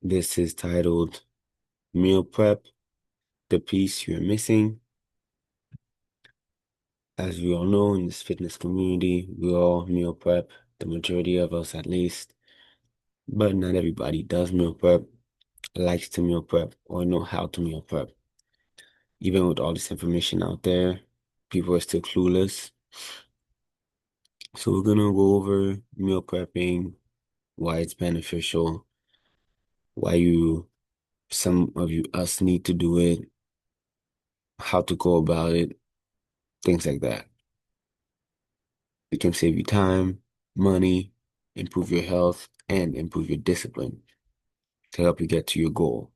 This is titled Meal Prep, the Piece You're Missing. As we all know, in this fitness community, we all meal prep, the majority of us at least, but not everybody does meal prep, likes to meal prep, or know how to meal prep. Even with all this information out there, people are still clueless. So we're gonna go over meal prepping, why it's beneficial, why some of us need to do it, how to go about it, things like that. It can save you time, money, improve your health, and improve your discipline to help you get to your goal.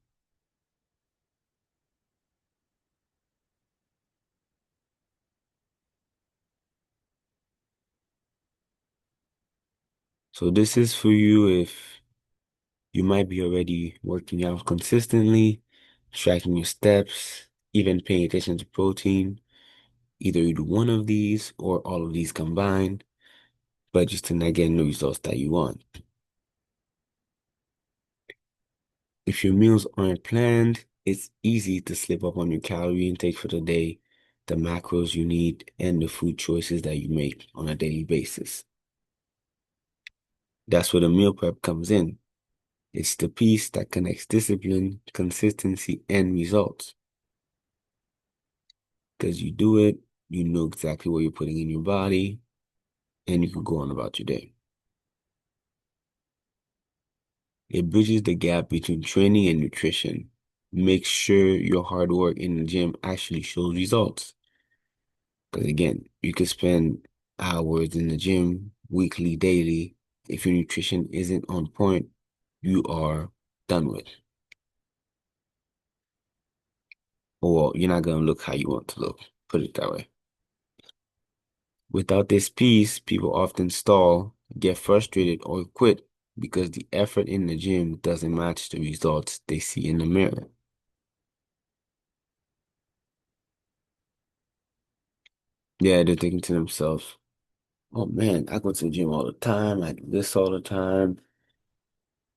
So this is for you if you might be already working out consistently, tracking your steps, even paying attention to protein. Either you do one of these or all of these combined, but just to not get the results that you want. If your meals aren't planned, it's easy to slip up on your calorie intake for the day, the macros you need, and the food choices that you make on a daily basis. That's where the meal prep comes in. It's the piece that connects discipline, consistency, and results. Because you do it, you know exactly what you're putting in your body, and you can go on about your day. It bridges the gap between training and nutrition. Make sure your hard work in the gym actually shows results. Because again, you could spend hours in the gym weekly, daily. If your nutrition isn't on point, you are done with. Or you're not going to look how you want to look. Put it that way. Without this piece, people often stall, get frustrated, or quit because the effort in the gym doesn't match the results they see in the mirror. Yeah, they're thinking to themselves, oh man, I go to the gym all the time. I do this all the time.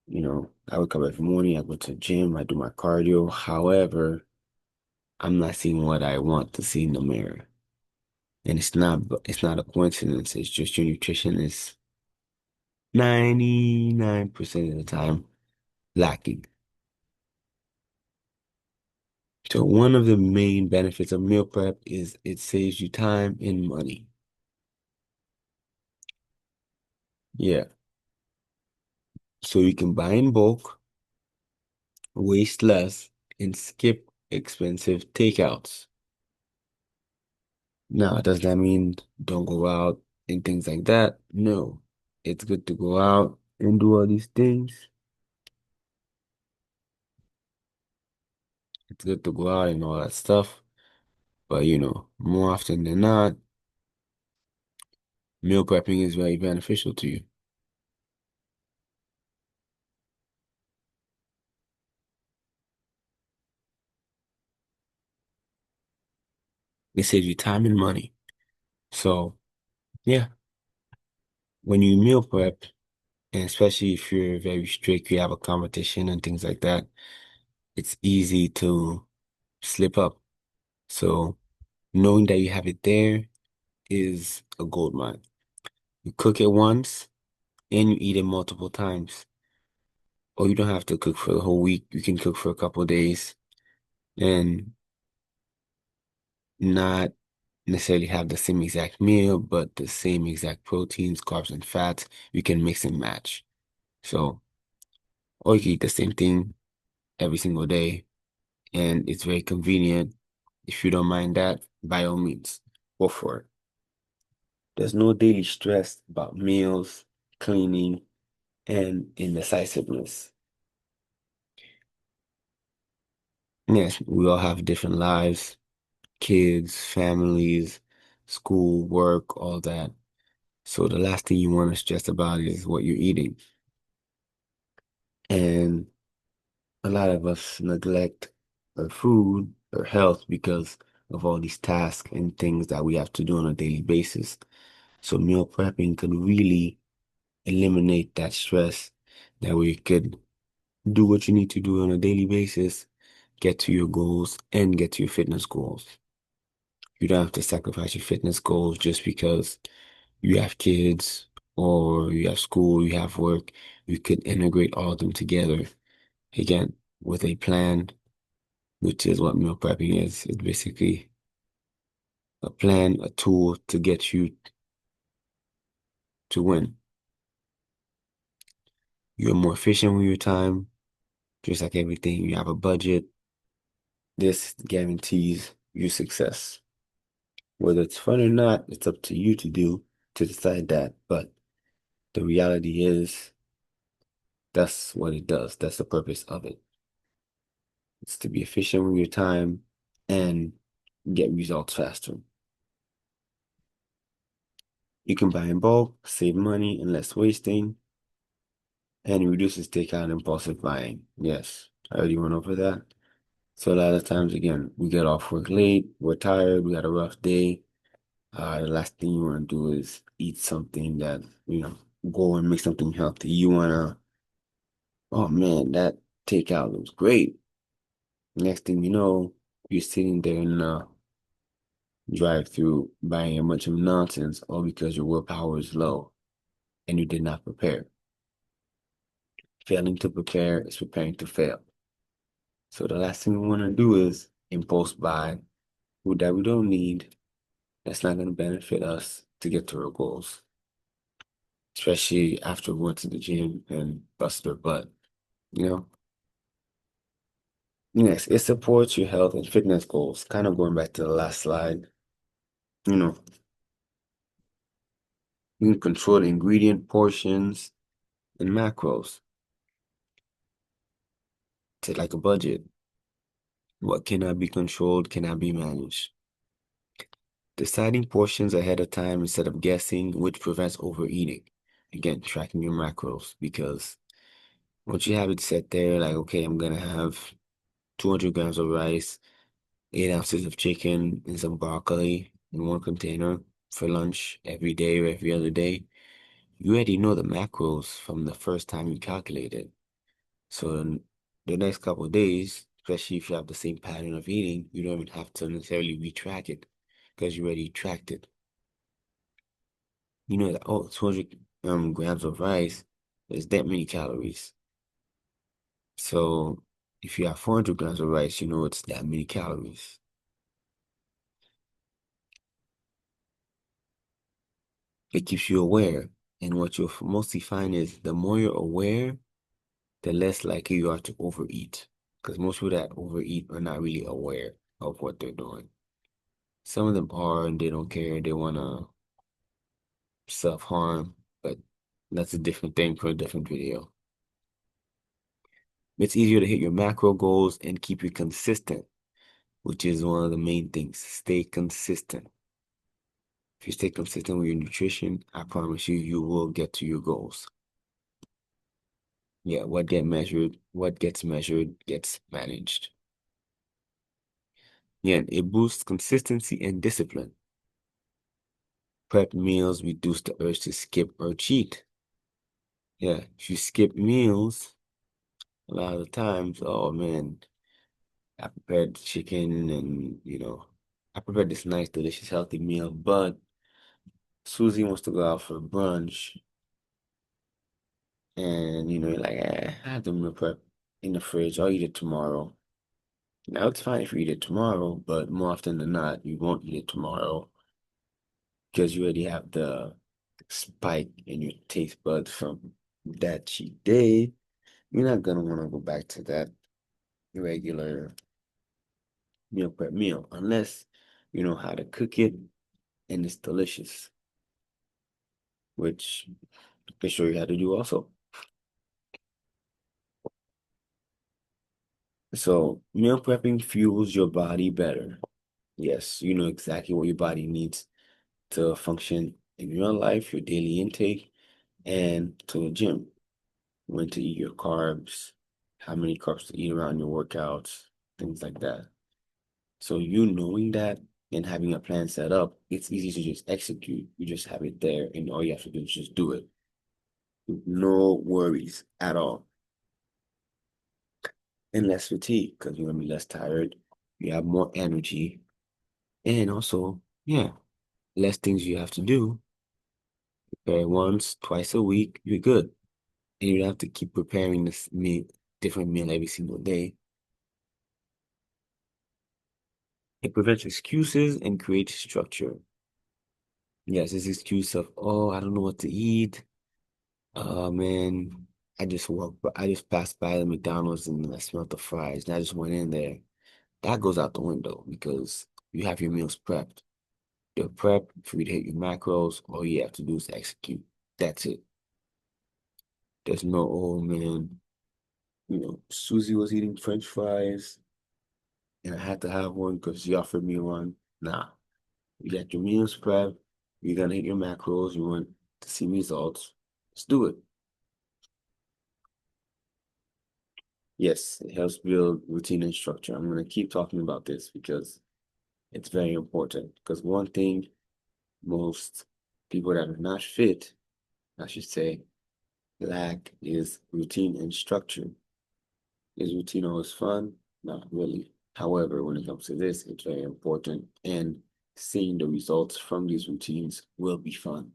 I wake up every morning, I go to the gym, I do my cardio. However, I'm not seeing what I want to see in the mirror. And it's not a coincidence. It's just your nutrition is 99% of the time lacking. So one of the main benefits of meal prep is it saves you time and money. Yeah. So you can buy in bulk, waste less, and skip expensive takeouts. Now, does that mean don't go out and things like that? No. It's good to go out and do all these things. It's good to go out and all that stuff. But more often than not, meal prepping is very beneficial to you. It saves you time and money. So, yeah, when you meal prep, and especially if you're very strict, you have a competition and things like that, it's easy to slip up. So, knowing that you have it there is a gold mine. You cook it once and you eat it multiple times. Or you don't have to cook for the whole week. You can cook for a couple of days and not necessarily have the same exact meal, but the same exact proteins, carbs, and fats. You can mix and match. So, or you can eat the same thing every single day, and it's very convenient. If you don't mind that, by all means, go for it. There's no daily stress about meals, cleaning, and indecisiveness. Yes, we all have different lives, kids, families, school, work, all that. So the last thing you want to stress about is what you're eating. And a lot of us neglect our food, our health because of all these tasks and things that we have to do on a daily basis. So meal prepping could really eliminate that stress. That way you could Do what you need to do on a daily basis, get to your goals, and get to your fitness goals. You don't have to sacrifice your fitness goals just because you have kids or you have school, you have work. You could integrate all of them together. Again, with a plan, which is what meal prepping is. It's basically a plan, a tool to get you to win. You're more efficient with your time, just like everything. You have a budget. This guarantees you success. Whether it's fun or not, it's up to you to do to decide that. But the reality is that's what it does. That's the purpose of it. It's to be efficient with your time and get results faster. You can buy in bulk, save money and less wasting, and it reduces takeout and impulsive buying. Yes, I already went over that. So a lot of times, again, we get off work late, we're tired, we had a rough day. The last thing you want to do is eat something that, go and make something healthy. You want to, oh man, that takeout looks great. Next thing you know, you're sitting there in the drive-through buying a bunch of nonsense, all because your willpower is low and you did not prepare. Failing to prepare is preparing to fail. So the last thing we want to do is impulse buy food that we don't need, that's not going to benefit us to get to our goals, especially after we went to the gym and busted our butt, you know? Yes, it supports your health and fitness goals. Kind of going back to the last slide, you know, you can control the ingredient portions and macros to like a budget. What cannot be controlled cannot be managed. Deciding portions ahead of time instead of guessing, which prevents overeating. Again, tracking your macros because once you have it set there, like, okay, I'm gonna have 200 grams of rice, 8 ounces of chicken, and some broccoli in one container for lunch every day or every other day. You already know the macros from the first time you calculate it. So the next couple of days, especially if you have the same pattern of eating, you don't even have to necessarily retrack it because you already tracked it. You know that, oh, 200 grams of rice is that many calories. So if you have 400 grams of rice, you know it's that many calories. It keeps you aware. And what you'll mostly find is the more you're aware, the less likely you are to overeat. Because most people that overeat are not really aware of what they're doing. Some of them are and they don't care. They want to self-harm, but that's a different thing for a different video. It's easier to hit your macro goals and keep you consistent, which is one of the main things. Stay consistent. If you stay consistent with your nutrition, I promise you, you will get to your goals. Yeah, what gets measured gets managed. Yeah, it boosts consistency and discipline. Prep meals reduce the urge to skip or cheat. Yeah, if you skip meals, a lot of the times, oh man, I prepared chicken and, I prepared this nice, delicious, healthy meal, but Susie wants to go out for brunch and, you're like, I have the meal prep in the fridge. I'll eat it tomorrow. Now, it's fine if you eat it tomorrow, but more often than not, you won't eat it tomorrow because you already have the spike in your taste buds from that cheat day. You're not gonna want to go back to that regular meal prep meal unless you know how to cook it and it's delicious, which I can show you how to do also. So meal prepping fuels your body better. Yes, you know exactly what your body needs to function in your life, your daily intake, and to the gym. When to eat your carbs, how many carbs to eat around your workouts, things like that. So you knowing that and having a plan set up, it's easy to just execute. You just have it there, and all you have to do is just do it. No worries at all. and less fatigue because you're gonna be less tired. You have more energy, and also, yeah, less things you have to do. Prepare once, twice a week, you're good. And you don't have to keep preparing this meal, different meal every single day. It prevents excuses and creates structure. Yes, this excuse of, oh, I don't know what to eat. Oh man, I just passed by the McDonald's and I smelled the fries and I just went in there. That goes out the window because you have your meals prepped. They're prepped for you to hit your macros. All you have to do is execute. That's it. There's no, oh man, Susie was eating French fries and I had to have one because she offered me one. Nah, you got your meals prepped. You're gonna hit your macros. You want to see results. Let's do it. Yes, it helps build routine and structure. I'm going to keep talking about this because it's very important. Because one thing most people that are not fit, I should say, lack is routine and structure. Is routine always fun? Not really. However, when it comes to this, it's very important. And seeing the results from these routines will be fun.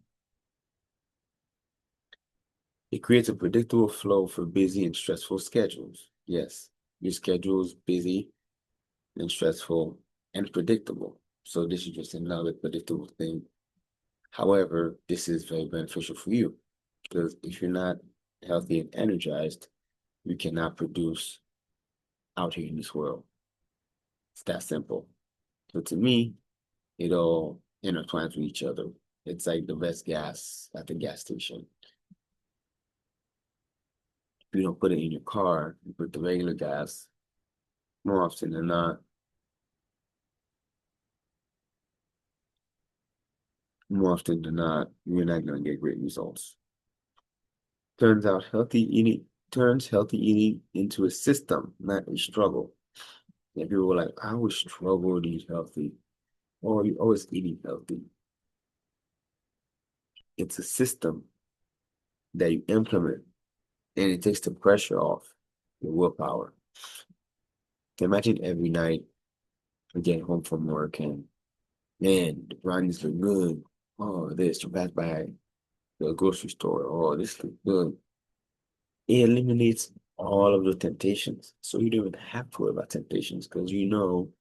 It creates a predictable flow for busy and stressful schedules. Yes, your schedule is busy and stressful and predictable. So this is just another predictable thing. However, this is very beneficial for you because if you're not healthy and energized, you cannot produce out here in this world. It's that simple. So to me, it all intertwines with each other. It's like the best gas at the gas station. If you don't put it in your car, you put the regular gas, more often than not, you're not going to get great results. Turns healthy eating into a system, not a struggle. And people were like, I always struggle to eat healthy, or you always eating healthy. It's a system that you implement, and it takes the pressure off your willpower. Imagine every night you get home from work and man, the brownies look good. Oh, this, you pass by the grocery store. Oh, this looks good. It eliminates all of the temptations. So you don't even have to worry about temptations because you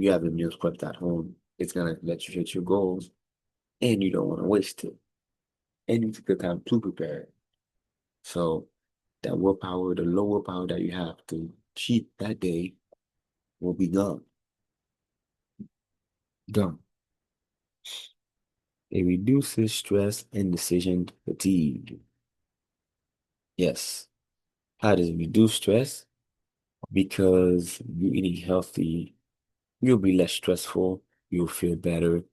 have the meals prepped at home. It's gonna let you hit your goals, and you don't want to waste it. And you take the time to prepare it. So that willpower, the low willpower that you have to cheat that day will be gone. Gone. It reduces stress and decision fatigue. Yes. How does it reduce stress? Because you're eating healthy, you'll be less stressful, you'll feel better,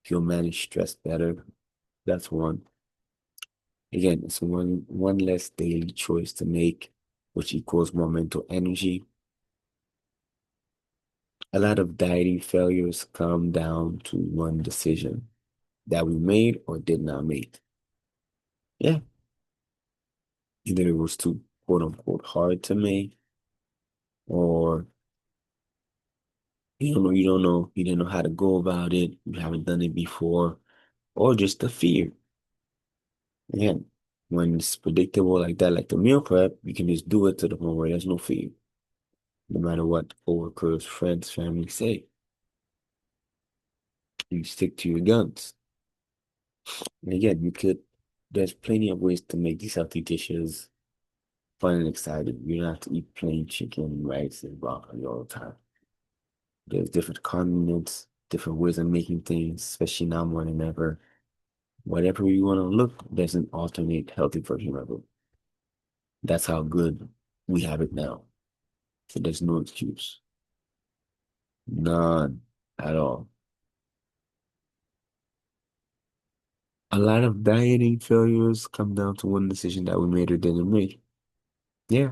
you'll manage stress better. That's one. Again, it's one less daily choice to make, which equals more mental energy. A lot of dieting failures come down to one decision that we made or did not make. Yeah, either it was too quote unquote hard to make, or you didn't know how to go about it, you haven't done it before, or just the fear. Again, when it's predictable like that, like the meal prep, you can just do it to the point where there's no fear, no matter what coworkers, friends, family say. You stick to your guns. And again, there's plenty of ways to make these healthy dishes fun and exciting. You don't have to eat plain chicken, rice, and broccoli all the time. There's different condiments, different ways of making things, especially now more than ever. Whatever you want to look, there's an alternate healthy version of it. That's how good we have it now. So there's no excuse. None at all. A lot of dieting failures come down to one decision that we made or didn't make. Yeah,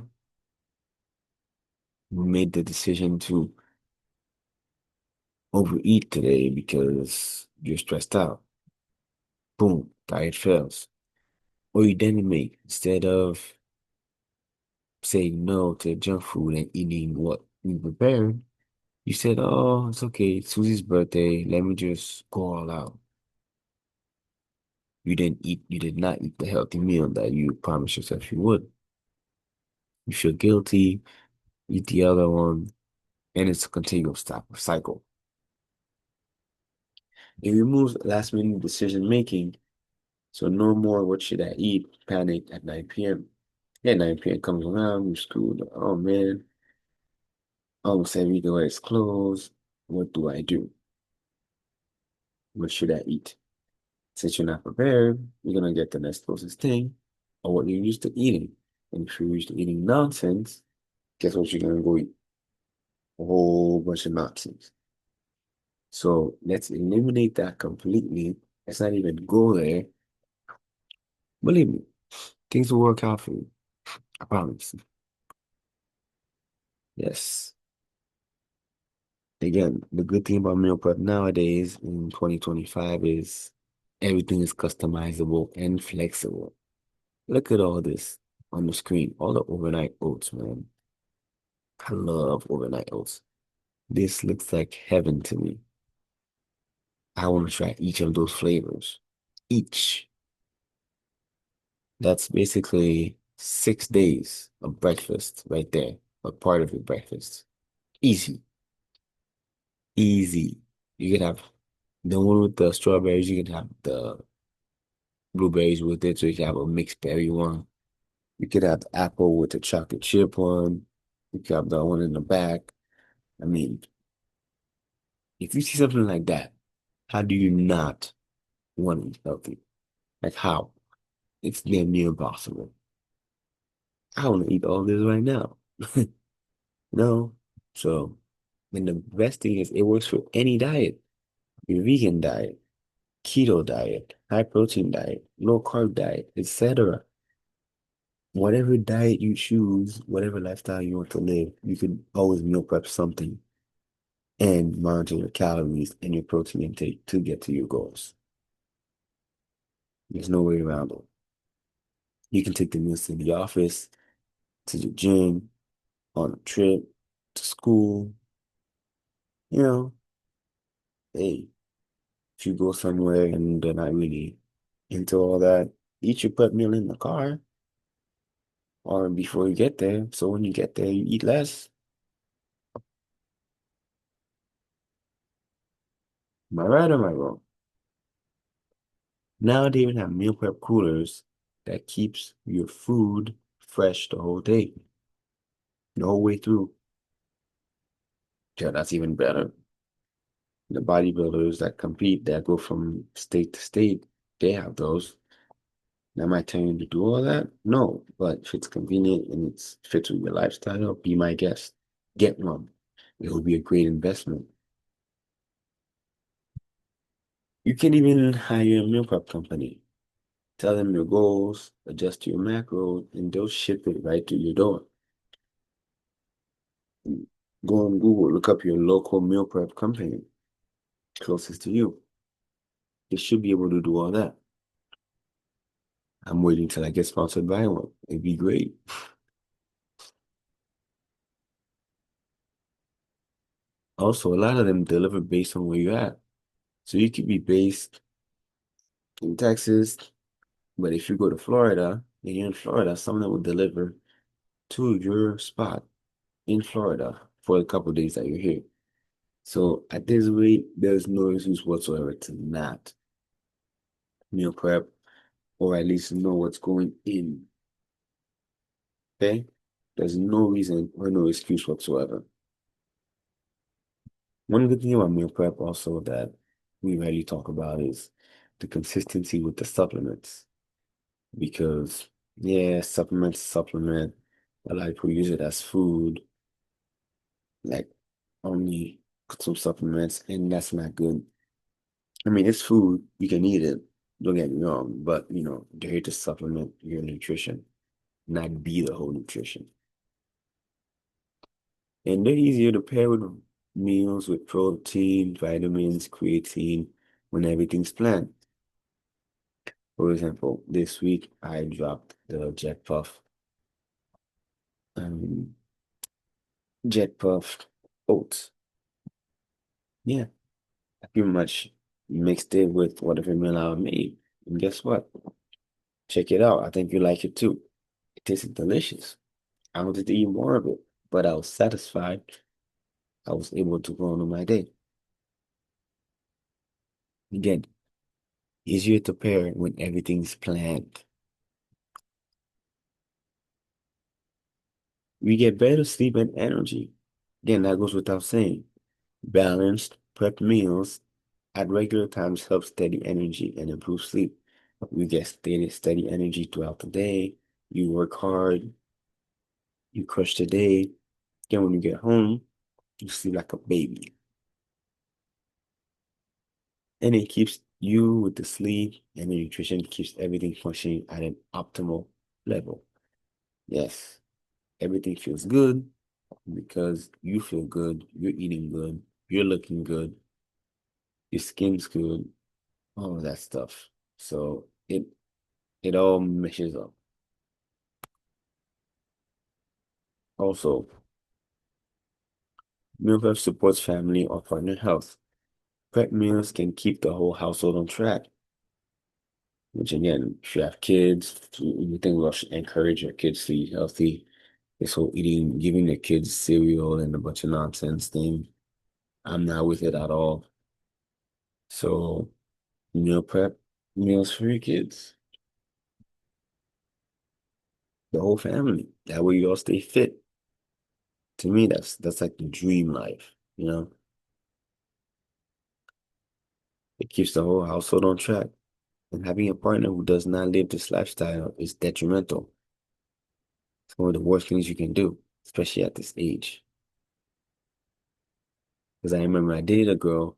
we made the decision to overeat today because you're stressed out. Boom, diet fails. Or you didn't make instead of saying no to junk food and eating what we prepared. You said, "Oh, it's okay. It's Susie's birthday. Let me just go all out." You did not eat the healthy meal that you promised yourself you would. You feel guilty, eat the other one, and it's a continuous cycle. It removes last minute decision making. So no more what should I eat? Panic at 9 p.m. Yeah, 9 p.m. comes around, you're screwed. Oh man, almost every door is closed. What do I do? What should I eat? Since you're not prepared, you're gonna get the next closest thing or what you're used to eating. And if you're used to eating nonsense, guess what you're gonna go eat? A whole bunch of nonsense. So let's eliminate that completely. Let's not even go there. Believe me, things will work out for you. I promise. Yes. Again, the good thing about meal prep nowadays in 2025 is everything is customizable and flexible. Look at all this on the screen, all the overnight oats, man. I love overnight oats. This looks like heaven to me. I want to try each of those flavors. Each. That's basically 6 days of breakfast right there, a part of your breakfast. Easy, easy. You can have the one with the strawberries, you can have the blueberries with it, so you can have a mixed berry one. You could have the apple with the chocolate chip one. You could have the one in the back. I mean, if you see something like that, how do you not want to eat healthy? Like how? It's damn near impossible. I want to eat all this right now. No. So, and the best thing is it works for any diet. Your vegan diet, keto diet, high protein diet, low carb diet, etc. Whatever diet you choose, whatever lifestyle you want to live, you can always meal prep something and monitor your calories and your protein intake to get to your goals. There's no way around it. You can take the meals to the office, to the gym, on a trip, to school. You know, hey, if you go somewhere and they're not really into all that, eat your prep meal in the car or before you get there. So when you get there, you eat less. Am I right or am I wrong? Now they even have meal prep coolers that keeps your food fresh the whole day, the whole way through. Yeah, that's even better. The bodybuilders that compete, that go from state to state, they have those. Am I telling you to do all that? No, but if it's convenient and it's fits with your lifestyle, be my guest. Get one. It will be a great investment. You can even hire a meal prep company. Tell them your goals, adjust your macros, and they'll ship it right to your door. Go on Google, look up your local meal prep company closest to you. They should be able to do all that. I'm waiting till I get sponsored by one. It'd be great. Also, a lot of them deliver based on where you're at. So you could be based in Texas, but if you go to Florida and you're in Florida, someone will deliver to your spot in Florida for a couple of days that you're here. So at this rate, there's no excuse whatsoever to not meal prep or at least know what's going in. Okay? There's no reason or no excuse whatsoever. One good thing about meal prep also that we rarely talk about is the consistency with the supplements. Because yeah, supplement. A lot of people use it as food, like only some supplements, and that's not good. I mean, it's food, you can eat it, don't get me wrong, but they're here to supplement your nutrition, not be the whole nutrition. And they're easier to pair with meals with protein, vitamins, creatine, when everything's planned. For example, this week I dropped the Jet Puff. um, jet puffed oats. Yeah, I pretty much mixed it with whatever meal I made. And guess what? Check it out. I think you like it too. It tasted delicious. I wanted to eat more of it, but I was satisfied. I was able to go on with my day. Again, easier to pair when everything's planned. We get better sleep and energy. Again, that goes without saying. Balanced, prepped meals at regular times help steady energy and improve sleep. We get steady energy throughout the day. You work hard, you crush the day. Then when you get home, you sleep like a baby. And it keeps you with the sleep and the nutrition keeps everything functioning at an optimal level. Yes, everything feels good because you feel good, you're eating good, you're looking good, your skin's good, all of that stuff. So it all meshes up. Also, meal prep supports family or partner health. Prep meals can keep the whole household on track, which again, if you have kids, you think we should encourage your kids to eat healthy. This whole eating, giving the kids cereal and a bunch of nonsense thing, I'm not with it at all. So, meal prep meals for your kids, the whole family. That way you all stay fit. To me, that's like the dream life, you know? It keeps the whole household on track. And having a partner who does not live this lifestyle is detrimental. It's one of the worst things you can do, especially at this age. Because I remember I dated a girl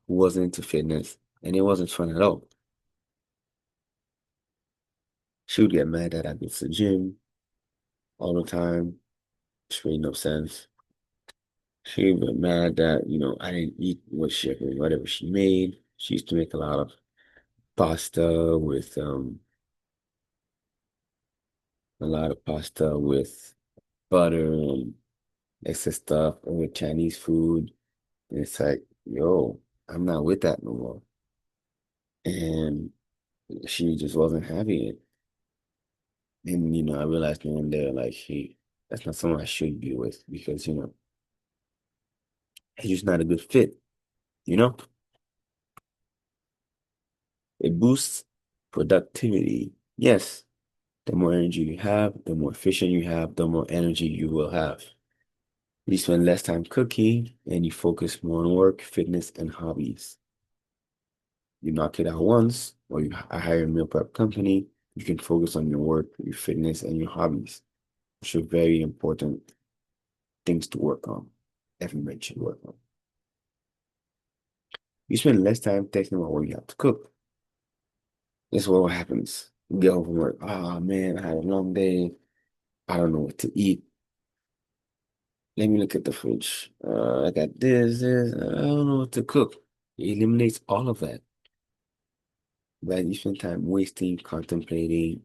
who wasn't into fitness, and it wasn't fun at all. She would get mad that I go to the gym all the time, which made no sense. She would get mad that, I didn't eat whatever she made. She used to make a lot of pasta with butter and excess stuff and with Chinese food. And it's like, yo, I'm not with that no more. And she just wasn't having it. And, I realized one day, like, that's not someone I should be with because, it's just not a good fit, you know? It boosts productivity. Yes, the more energy you have, the more efficient you have, the more energy you will have. You spend less time cooking and you focus more on work, fitness, and hobbies. You knock it out once, or you hire a meal prep company, you can focus on your work, your fitness, and your hobbies, which are very important things to work on. Everybody should work on. You spend less time thinking about what you have to cook. This is what happens. You get home from work. Oh man, I had a long day. I don't know what to eat. Let me look at the fridge. I got this. I don't know what to cook. It eliminates all of that. Right? You spend time wasting, contemplating.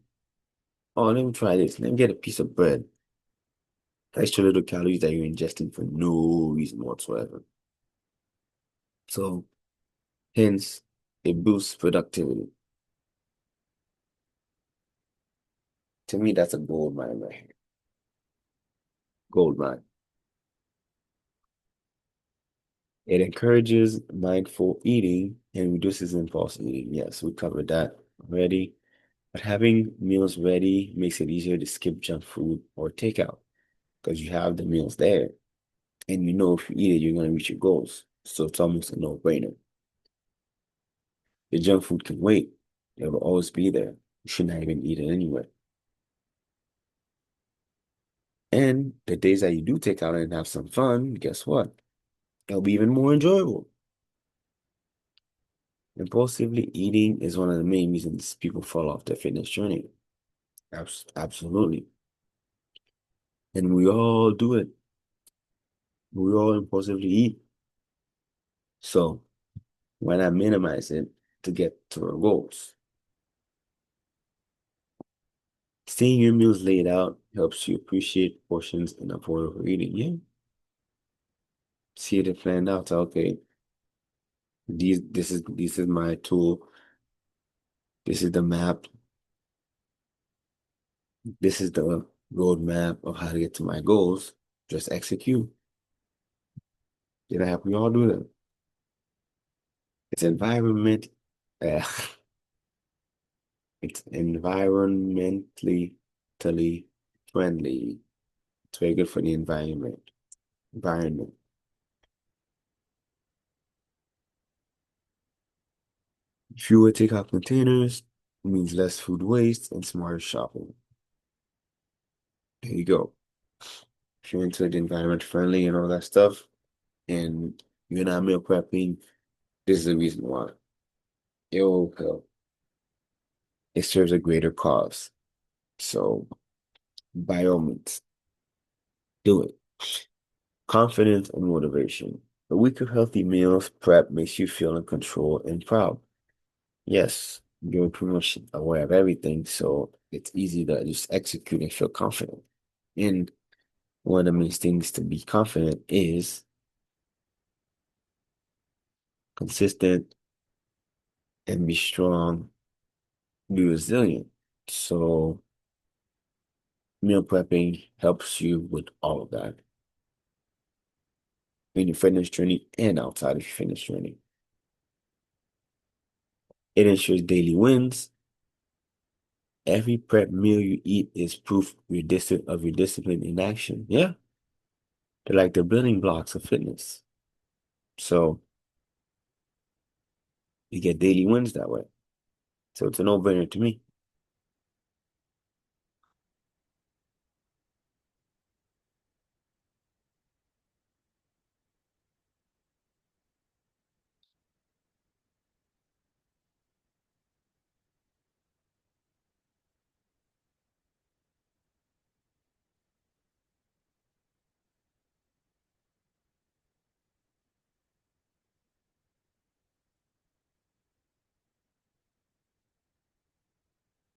Oh, let me try this. Let me get a piece of bread. Extra little calories that you're ingesting for no reason whatsoever. So, hence, it boosts productivity. To me, that's a gold mine right here. Gold mine. It encourages mindful eating and reduces impulse eating. Yes, we covered that already. But having meals ready makes it easier to skip junk food or takeout because you have the meals there. And you know if you eat it, you're going to reach your goals. So it's almost a no-brainer. The junk food can wait. It will always be there. You should not even eat it anyway. And the days that you do take out and have some fun, guess what? It'll be even more enjoyable. Impulsively eating is one of the main reasons people fall off their fitness journey. Absolutely. And we all do it. We all impulsively eat. So why not minimize it to get to our goals? Seeing your meals laid out helps you appreciate portions and avoid overeating. Yeah, see it planned out. So, okay, this is my tool. This is the map. This is the roadmap of how to get to my goals. Just execute. Did I help you all do that? It's environment. Uh, it's environmentally friendly. It's very good for the environment. Environment. Fewer takeout containers means less food waste and smarter shopping. There you go. If you're into the environment friendly and all that stuff, and you're not meal prepping, this is the reason why. It will help. It serves a greater cause. So by all means, do it. Confidence and motivation. A week of healthy meals prep makes you feel in control and proud. Yes, you're pretty much aware of everything, so it's easy to just execute and feel confident. And one of the main things to be confident is consistent and be strong, be resilient. So meal prepping helps you with all of that in your fitness journey and outside of your fitness journey. It ensures daily wins. Every prep meal you eat is proof of your discipline in action. Yeah, they're like the building blocks of fitness. So you get daily wins that way. So it's a no-brainer to me.